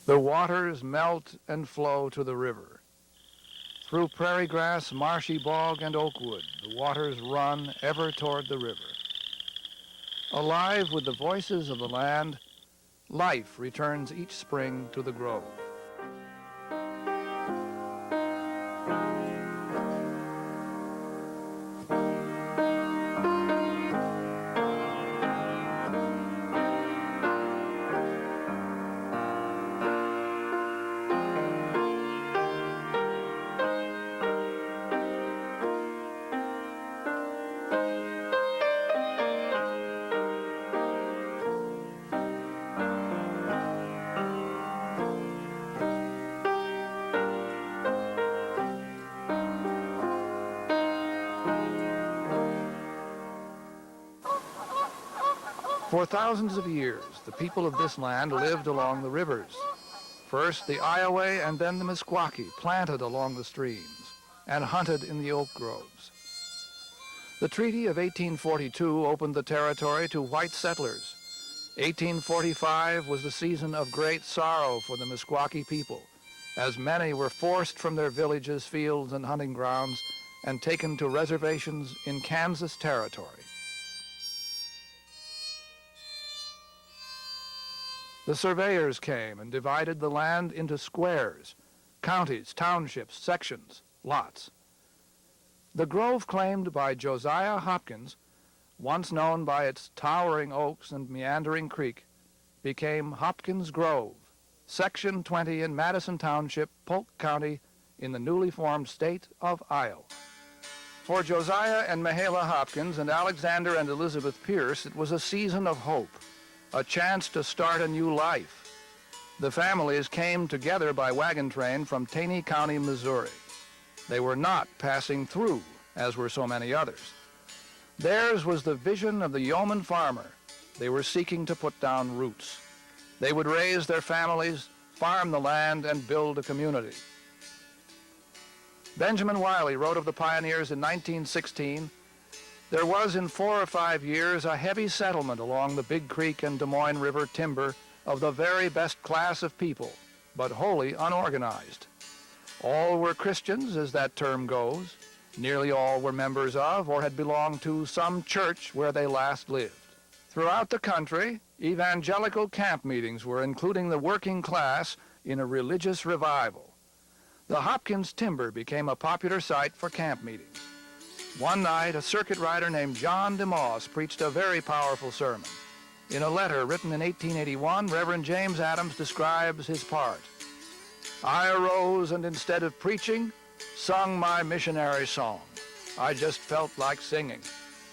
The waters melt and flow to the river. Through prairie grass, marshy bog, and oak wood, the waters run ever toward the river. Alive with the voices of the land, life returns each spring to the grove. For thousands of years, the people of this land lived along the rivers. First the Iowa and then the Meskwaki planted along the streams and hunted in the oak groves. The Treaty of 1842 opened the territory to white settlers. 1845 was the season of great sorrow for the Meskwaki people, as many were forced from their villages, fields, and hunting grounds and taken to reservations in Kansas territory. The surveyors came and divided the land into squares, counties, townships, sections, lots. The grove claimed by Josiah Hopkins, once known by its towering oaks and meandering creek, became Hopkins Grove, Section 20 in Madison Township, Polk County, in the newly formed state of Iowa. For Josiah and Mahala Hopkins and Alexander and Elizabeth Pierce, it was a season of hope, a chance to start a new life. The families came together by wagon train from Taney County, Missouri. They were not passing through, as were so many others. Theirs was the vision of the yeoman farmer. They were seeking to put down roots. They would raise their families, farm the land, and build a community. Benjamin Wiley wrote of the pioneers in 1916, "There was in 4 or 5 years a heavy settlement along the Big Creek and Des Moines River timber of the very best class of people, but wholly unorganized. All were Christians, as that term goes. Nearly all were members of or had belonged to some church where they last lived. Throughout the country, evangelical camp meetings were including the working class in a religious revival. The Hopkins timber became a popular site for camp meetings. One night, a circuit rider named John DeMoss preached a very powerful sermon. In a letter written in 1881, Reverend James Adams describes his part. I arose and instead of preaching, sung my missionary song. I just felt like singing.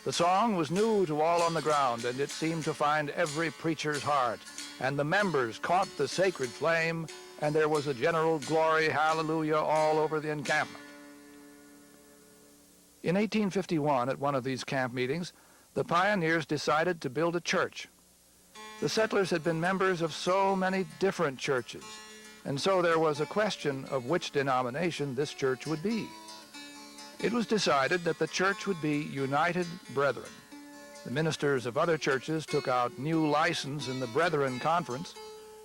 The song was new to all on the ground, and it seemed to find every preacher's heart, and the members caught the sacred flame, and there was a general glory, hallelujah, all over the encampment." In 1851, at one of these camp meetings, the pioneers decided to build a church. The settlers had been members of so many different churches, and so there was a question of which denomination this church would be. It was decided that the church would be United Brethren. The ministers of other churches took out new license in the Brethren Conference,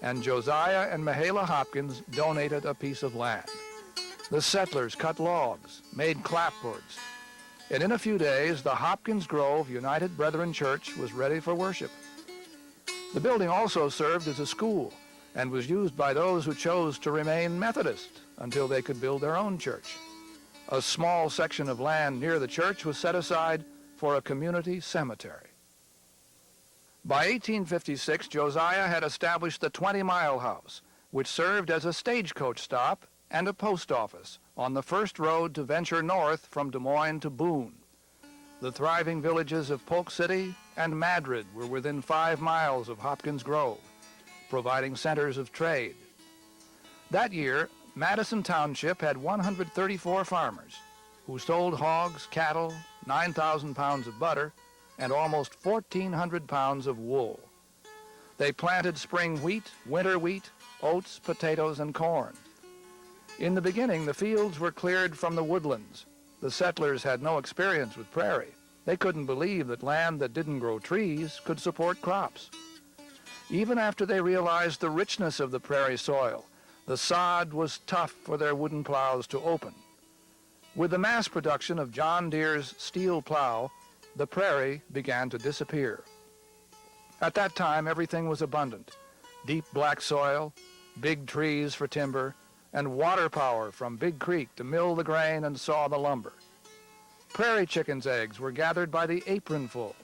and Josiah and Mahala Hopkins donated a piece of land. The settlers cut logs, made clapboards, and in a few days, the Hopkins Grove United Brethren Church was ready for worship. The building also served as a school and was used by those who chose to remain Methodist until they could build their own church. A small section of land near the church was set aside for a community cemetery. By 1856, Josiah had established the 20-Mile House, which served as a stagecoach stop and a post office on the first road to venture north from Des Moines to Boone. The thriving villages of Polk City and Madrid were within 5 miles of Hopkins Grove, providing centers of trade. That year, Madison Township had 134 farmers who sold hogs, cattle, 9,000 pounds of butter, and almost 1,400 pounds of wool. They planted spring wheat, winter wheat, oats, potatoes, and corn. In the beginning, the fields were cleared from the woodlands. The settlers had no experience with prairie. They couldn't believe that land that didn't grow trees could support crops. Even after they realized the richness of the prairie soil, the sod was tough for their wooden plows to open. With the mass production of John Deere's steel plow, the prairie began to disappear. At that time, everything was abundant: deep black soil, big trees for timber, and water power from Big Creek to mill the grain and saw the lumber. Prairie chickens' eggs were gathered by the apronful.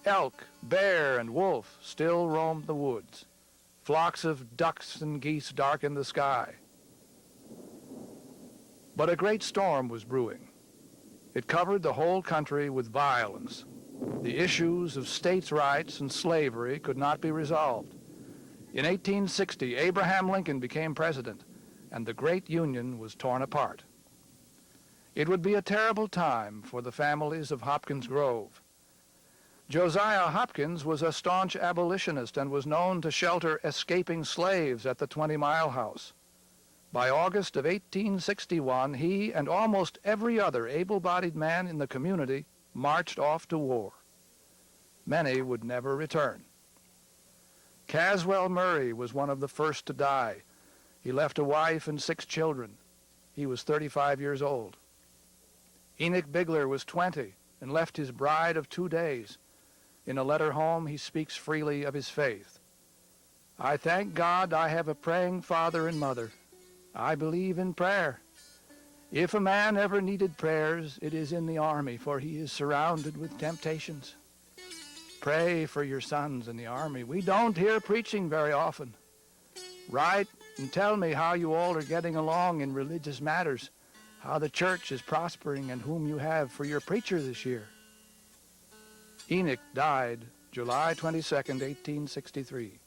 Elk, bear, and wolf still roamed the woods. Flocks of ducks and geese darkened the sky. But a great storm was brewing. It covered the whole country with violence. The issues of states' rights and slavery could not be resolved. In 1860, Abraham Lincoln became president, and the great Union was torn apart. It would be a terrible time for the families of Hopkins Grove. Josiah Hopkins was a staunch abolitionist and was known to shelter escaping slaves at the 20-Mile House. By August of 1861, he and almost every other able-bodied man in the community marched off to war. Many would never return. Caswell Murray was one of the first to die. He left a wife and 6 children. He was 35 years old. Enoch Bigler was 20 and left his bride of 2 days. In a letter home, he speaks freely of his faith. "I thank God I have a praying father and mother. I believe in prayer. If a man ever needed prayers, it is in the army, for he is surrounded with temptations. Pray for your sons in the army. We don't hear preaching very often. Write and tell me how you all are getting along in religious matters, how the church is prospering, and whom you have for your preacher this year." Enoch died July 22nd, 1863.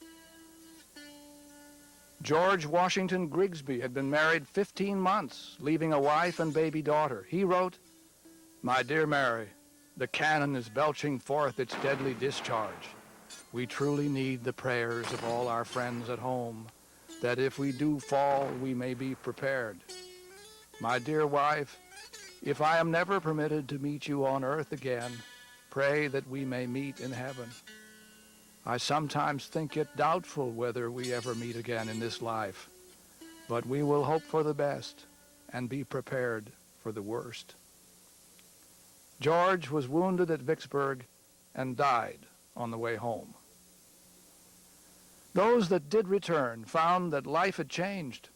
George Washington Grigsby had been married 15 months, leaving a wife and baby daughter. He wrote, "My dear Mary, the cannon is belching forth its deadly discharge. We truly need the prayers of all our friends at home, that if we do fall, we may be prepared. My dear wife, if I am never permitted to meet you on earth again, pray that we may meet in heaven. I sometimes think it doubtful whether we ever meet again in this life, but we will hope for the best and be prepared for the worst." George was wounded at Vicksburg and died on the way home. Those that did return found that life had changed.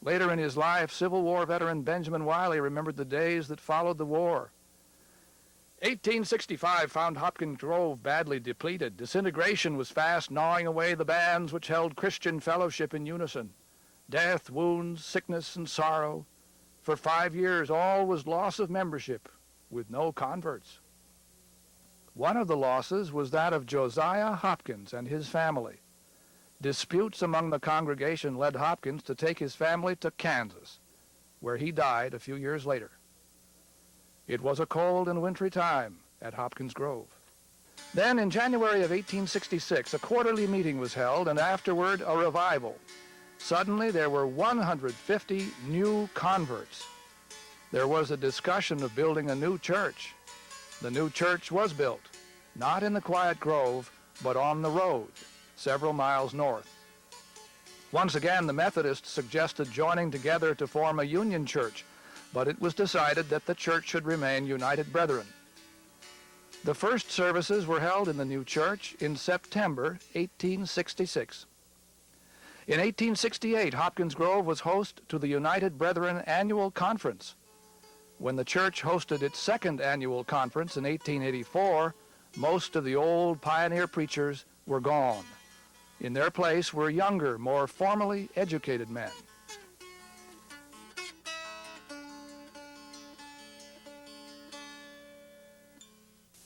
Later in his life, Civil War veteran Benjamin Wiley remembered the days that followed the war. 1865 found Hopkins Grove badly depleted. Disintegration was fast gnawing away the bands which held Christian fellowship in unison. Death, wounds, sickness, and sorrow. For 5 years, all was loss of membership, with no converts. One of the losses was that of Josiah Hopkins and his family. Disputes among the congregation led Hopkins to take his family to Kansas, where he died a few years later. It was a cold and wintry time at Hopkins Grove. Then, in January of 1866, a quarterly meeting was held, and afterward a revival. Suddenly, there were 150 new converts. There was a discussion of building a new church. The new church was built, not in the quiet grove, but on the road, several miles north. Once again, the Methodists suggested joining together to form a union church, but it was decided that the church should remain United Brethren. The first services were held in the new church in September 1866. In 1868, Hopkins Grove was host to the United Brethren Annual Conference. When the church hosted its second annual conference in 1884, most of the old pioneer preachers were gone. In their place were younger, more formally educated men.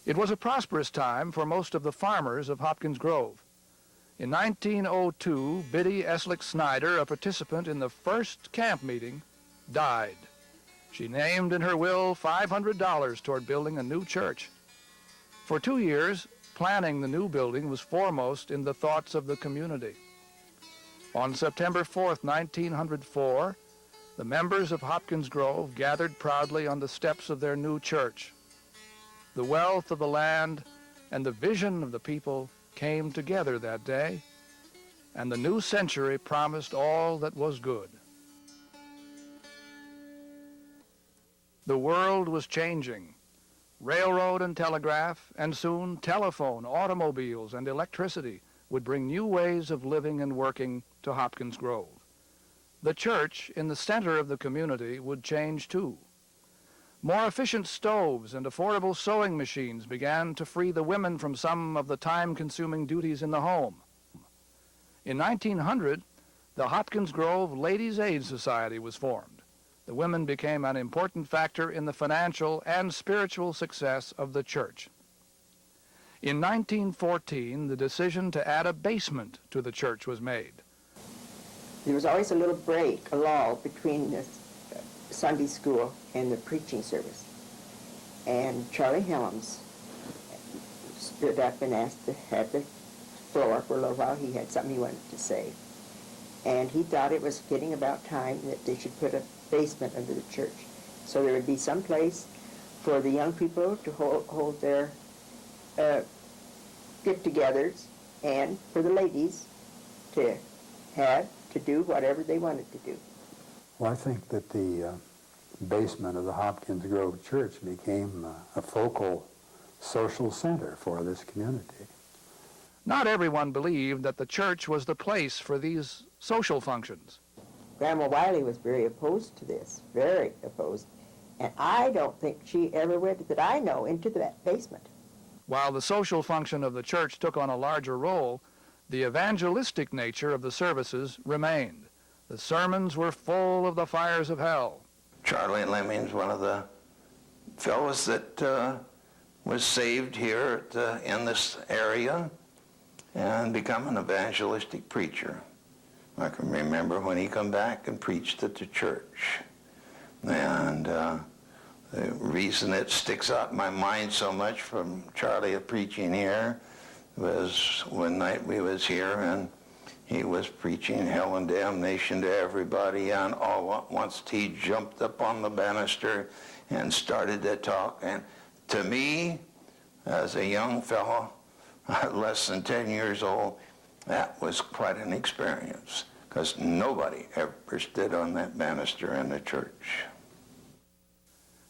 It was a prosperous time for most of the farmers of Hopkins Grove. In 1902, Biddy Eslick Snyder, a participant in the first camp meeting, died. She named in her will $500 toward building a new church. For 2 years, planning the new building was foremost in the thoughts of the community. On September 4th, 1904, the members of Hopkins Grove gathered proudly on the steps of their new church. The wealth of the land and the vision of the people came together that day and the new century promised all that was good. The world was changing. Railroad and telegraph, and soon telephone, automobiles, and electricity would bring new ways of living and working to Hopkins Grove. The church in the center of the community would change too. More efficient stoves and affordable sewing machines began to free the women from some of the time-consuming duties in the home. In 1900, the Hopkins Grove Ladies' Aid Society was formed. The women became an important factor in the financial and spiritual success of the church. In 1914, the decision to add a basement to the church was made. There was always a little break, a lull between the Sunday school and the preaching service. And Charlie Helms stood up and asked to have the floor for a little while. He had something he wanted to say. And he thought it was getting about time that they should put a basement under the church. So there would be some place for the young people to hold their get-togethers, and for the ladies to do whatever they wanted to do. Well, I think that the basement of the Hopkins Grove Church became a focal social center for this community. Not everyone believed that the church was the place for these social functions. Grandma Wiley was very opposed to this, very opposed. And I don't think she ever went, that I know, into that basement. While the social function of the church took on a larger role, the evangelistic nature of the services remained. The sermons were full of the fires of hell. Charlie Lemming's one of the fellows that was saved here in this area and become an evangelistic preacher. I can remember when he come back and preached at the church. And the reason it sticks out in my mind so much from Charlie preaching here was one night we was here and he was preaching hell and damnation to everybody, and all at once he jumped up on the banister and started to talk. And to me, as a young fellow, less than 10 years old, that was quite an experience, because nobody ever stood on that banister in the church.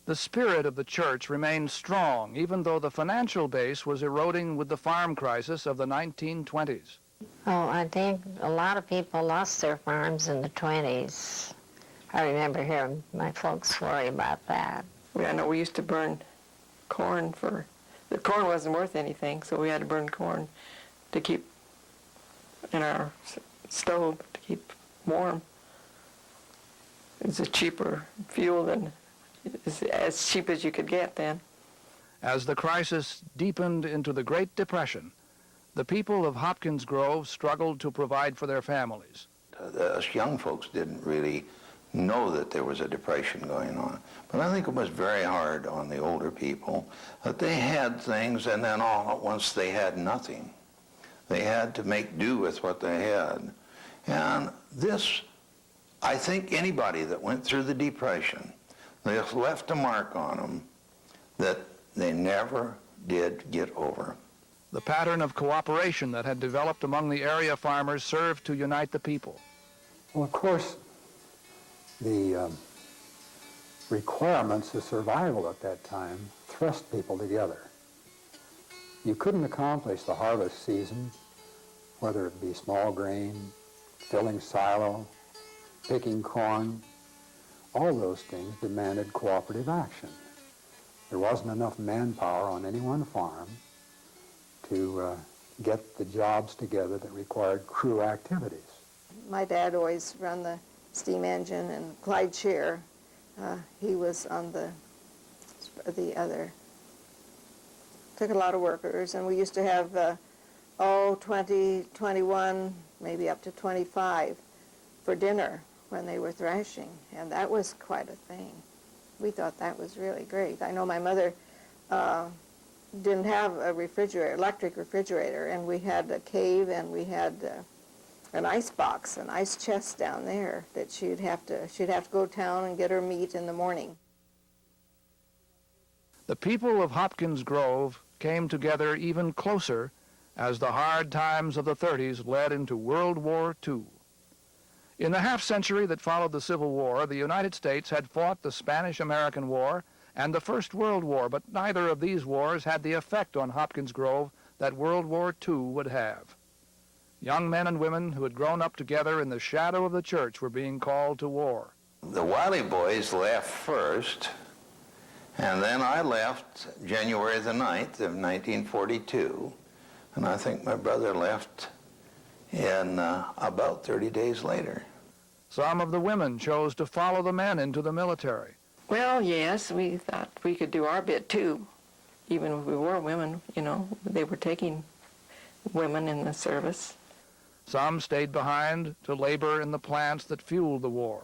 The spirit of the church remained strong, even though the financial base was eroding with the farm crisis of the 1920s. Oh, I think a lot of people lost their farms in the 20s. I remember hearing my folks worry about that. I know we used to burn corn the corn wasn't worth anything, so we had to burn corn to keep in our stove to keep warm. It was a cheaper fuel than, as cheap as you could get then. As the crisis deepened into the Great Depression, the people of Hopkins Grove struggled to provide for their families. Us young folks didn't really know that there was a depression going on. But I think it was very hard on the older people that they had things and then all at once they had nothing. They had to make do with what they had. And this, I think anybody that went through the Depression, they left a mark on them that they never did get over. The pattern of cooperation that had developed among the area farmers served to unite the people. Well, of course, the requirements of survival at that time thrust people together. You couldn't accomplish the harvest season, whether it be small grain, filling silo, picking corn. All those things demanded cooperative action. There wasn't enough manpower on any one farm to get the jobs together that required crew activities. My dad always ran the steam engine, and Clyde Shear, he was on the other. Took a lot of workers, and we used to have 20, 21, maybe up to 25 for dinner when they were thrashing, and that was quite a thing. We thought that was really great. I know my mother didn't have a refrigerator, electric refrigerator, and we had a cave, and we had an ice box, an ice chest down there that she'd have to go to town and get her meat in the morning. The people of Hopkins Grove came together even closer as the hard times of the 30s led into World War II. In the half-century that followed the Civil War, the United States had fought the Spanish-American War and the First World War, but neither of these wars had the effect on Hopkins Grove that World War II would have. Young men and women who had grown up together in the shadow of the church were being called to war. The Wiley boys left first, and then I left January the 9th of 1942, and I think my brother left in about 30 days later. Some of the women chose to follow the men into the military. Well, yes, we thought we could do our bit too. Even if we were women, you know, they were taking women in the service. Some stayed behind to labor in the plants that fueled the war.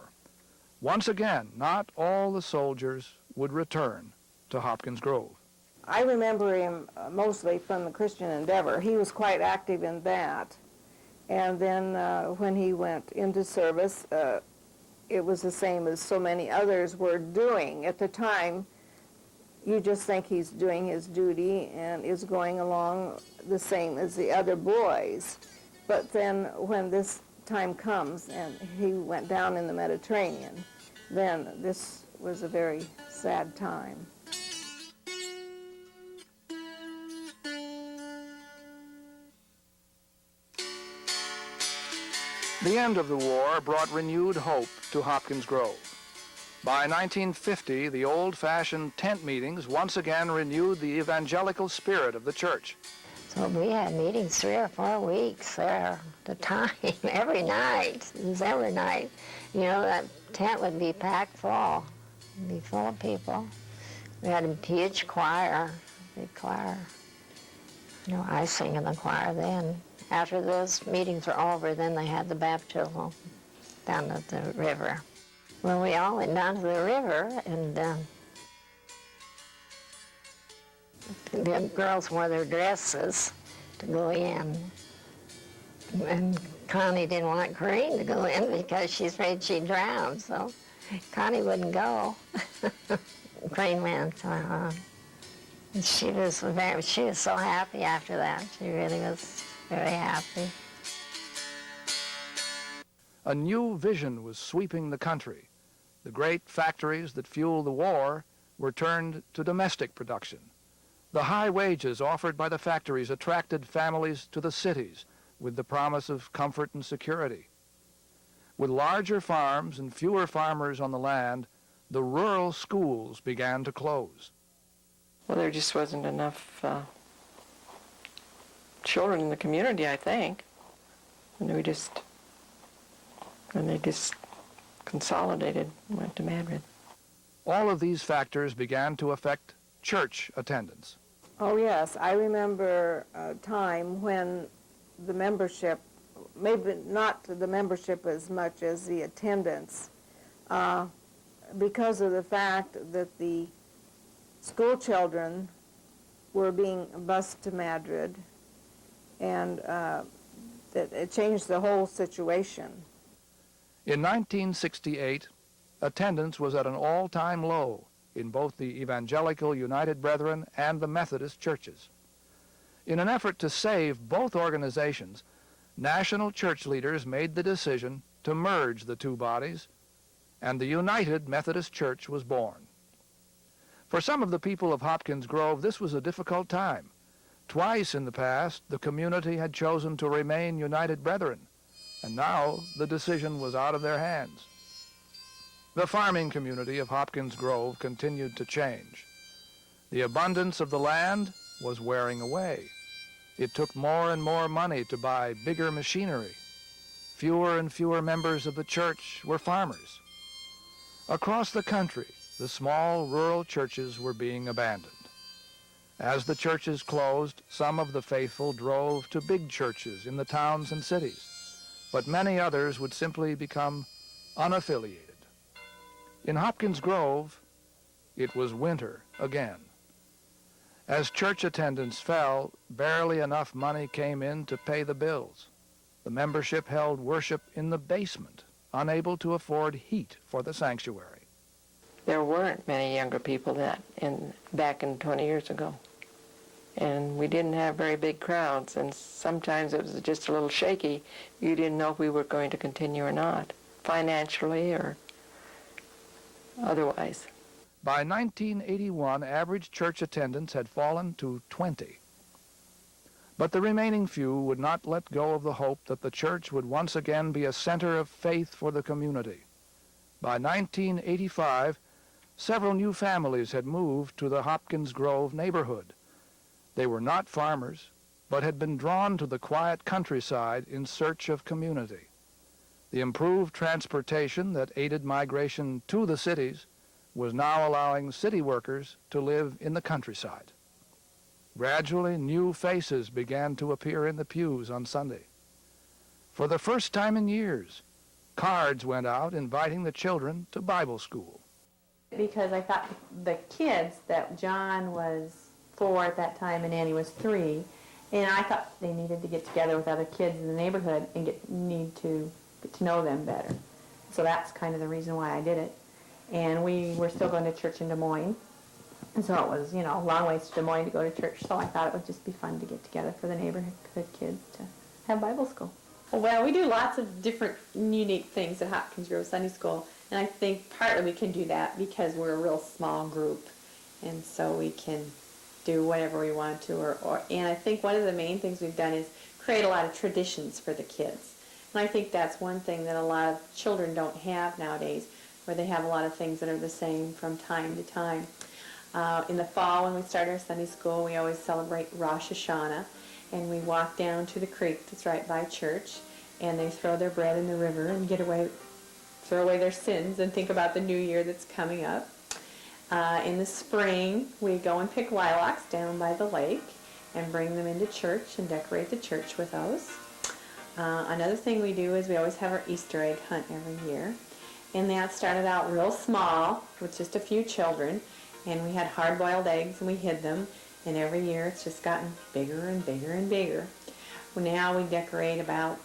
Once again, not all the soldiers would return to Hopkins Grove. I remember him mostly from the Christian Endeavor. He was quite active in that. And then when he went into service, it was the same as so many others were doing. At the time, you just think he's doing his duty and is going along the same as the other boys. But then when this time comes and he went down in the Mediterranean, then this was a very sad time. The end of the war brought renewed hope to Hopkins Grove. By 1950, the old-fashioned tent meetings once again renewed the evangelical spirit of the church. So we had meetings 3 or 4 weeks there at a time, every night. It was every night. You know, that tent would be packed full. It'd be full of people. We had a huge choir, big choir. You know, I sing in the choir then. After those meetings were over, then they had the baptismal down at the river. Well, we all went down to the river, and the girls wore their dresses to go in. And Connie didn't want Corrine to go in because she's afraid she'd drown, so Connie wouldn't go. Corrine went. And she was so happy after that. She really was very happy. A new vision was sweeping the country. The great factories that fueled the war were turned to domestic production. The high wages offered by the factories attracted families to the cities with the promise of comfort and security. With larger farms and fewer farmers on the land, the rural schools began to close. Well, there just wasn't enough children in the community, I think. And they just consolidated and went to Madrid. All of these factors began to affect church attendance. Oh yes, I remember a time when the membership, maybe not the membership as much as the attendance, because of the fact that the school children were being bused to Madrid, and it changed the whole situation. In 1968, attendance was at an all-time low in both the Evangelical United Brethren and the Methodist churches. In an effort to save both organizations, national church leaders made the decision to merge the two bodies, and the United Methodist Church was born. For some of the people of Hopkins Grove, this was a difficult time. Twice in the past, the community had chosen to remain United Brethren, and now the decision was out of their hands. The farming community of Hopkins Grove continued to change. The abundance of the land was wearing away. It took more and more money to buy bigger machinery. Fewer and fewer members of the church were farmers. Across the country, the small rural churches were being abandoned. As the churches closed, some of the faithful drove to big churches in the towns and cities, but many others would simply become unaffiliated. In Hopkins Grove, it was winter again. As church attendance fell, barely enough money came in to pay the bills. The membership held worship in the basement, unable to afford heat for the sanctuary. There weren't many younger people back in 20 years ago. And we didn't have very big crowds, and sometimes it was just a little shaky. You didn't know if we were going to continue or not, financially or otherwise. By 1981, average church attendance had fallen to 20. But the remaining few would not let go of the hope that the church would once again be a center of faith for the community. By 1985, several new families had moved to the Hopkins Grove neighborhood. They were not farmers, but had been drawn to the quiet countryside in search of community. The improved transportation that aided migration to the cities was now allowing city workers to live in the countryside. Gradually, new faces began to appear in the pews on Sunday. For the first time in years, cards went out inviting the children to Bible school. Because I thought the kids that John was 4 at that time and Annie was 3, and I thought they needed to get together with other kids in the neighborhood and need to get to know them better. So that's kind of the reason why I did it. And we were still going to church in Des Moines. And so it was, a long ways to Des Moines to go to church. So I thought it would just be fun to get together for the neighborhood kids to have Bible school. Well, we do lots of different unique things at Hopkins Grove Sunday School. And I think partly we can do that because we're a real small group. And so we can do whatever we want to. And I think one of the main things we've done is create a lot of traditions for the kids. And I think that's one thing that a lot of children don't have nowadays, where they have a lot of things that are the same from time to time. In the fall, when we start our Sunday school, we always celebrate Rosh Hashanah, and we walk down to the creek that's right by church, and they throw their bread in the river and throw away their sins and think about the new year that's coming up. In the spring, we go and pick lilacs down by the lake and bring them into church and decorate the church with those. Another thing we do is we always have our Easter egg hunt every year. And that started out real small with just a few children. And we had hard-boiled eggs and we hid them. And every year it's just gotten bigger and bigger and bigger. Well, now we decorate about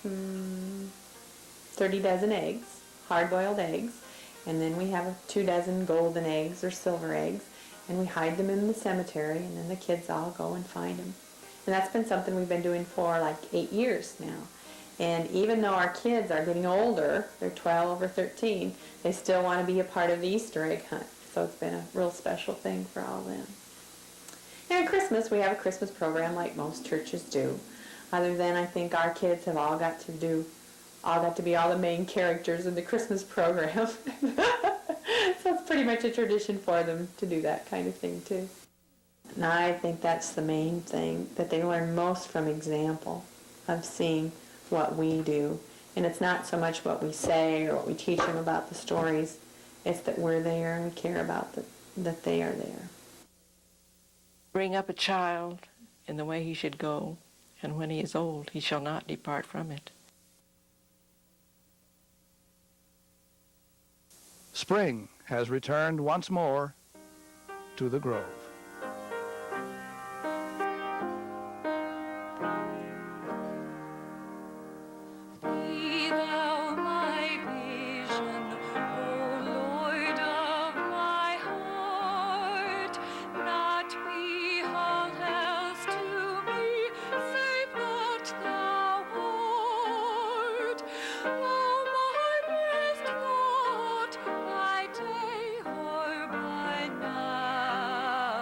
30 dozen eggs, hard-boiled eggs. And then we have 2 dozen golden eggs or silver eggs. And we hide them in the cemetery, and then the kids all go and find them. And that's been something we've been doing for like 8 years now. And even though our kids are getting older, they're 12 or 13, they still want to be a part of the Easter egg hunt. So it's been a real special thing for all of them. And at Christmas, we have a Christmas program like most churches do. Other than I think our kids have all got to be all the main characters in the Christmas program. So it's pretty much a tradition for them to do that kind of thing too. And I think that's the main thing, that they learn most from example of seeing what we do. And it's not so much what we say or what we teach them about the stories. It's that we're there and we care about that they are there. Bring up a child in the way he should go, and when he is old, he shall not depart from it. Spring has returned once more to the Grove. Be thou my vision, O Lord of my heart, not be all else to me, save that thou art. Thou my best thought by day or by night.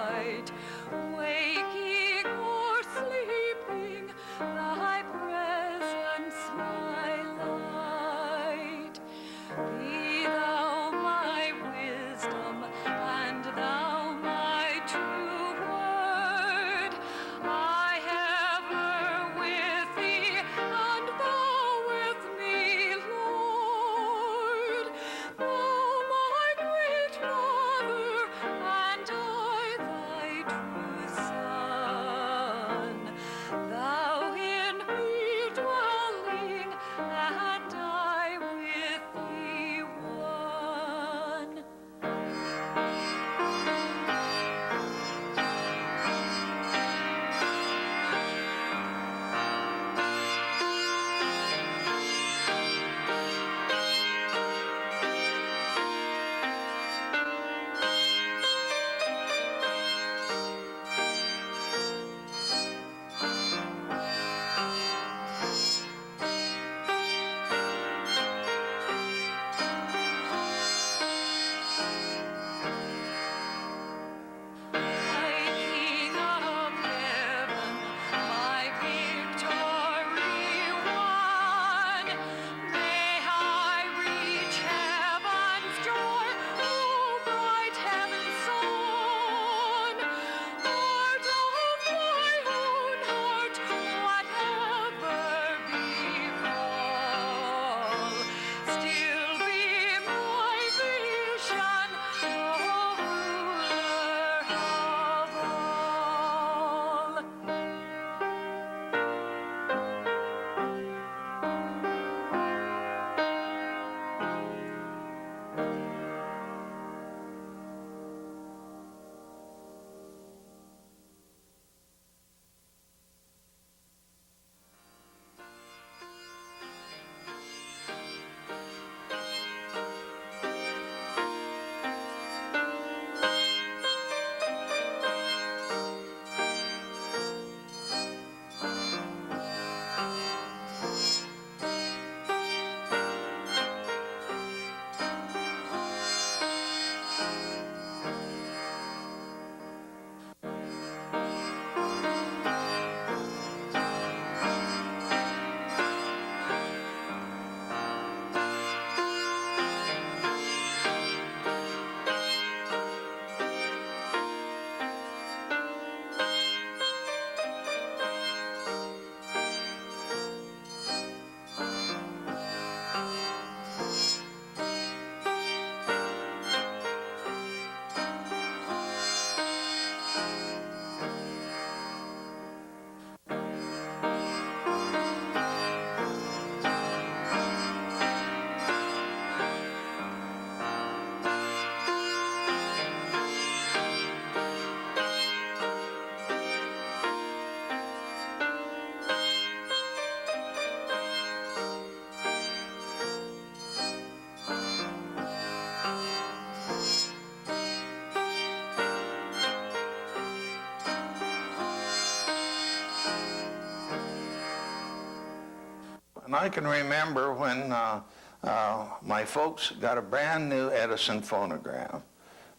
And I can remember when my folks got a brand new Edison phonograph.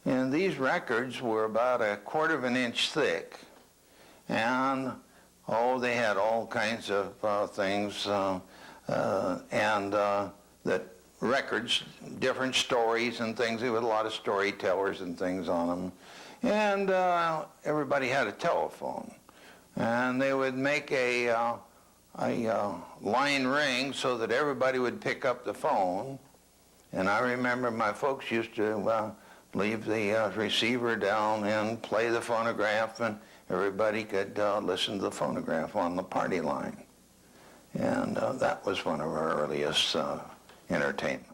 And these records were about 1/4 of an inch thick. And, they had all kinds of things, that records, different stories and things. There was a lot of storytellers and things on them. And everybody had a telephone. And they would make a line ring so that everybody would pick up the phone. And I remember my folks used to leave the receiver down and play the phonograph, and everybody could listen to the phonograph on the party line. And that was one of our earliest entertainments.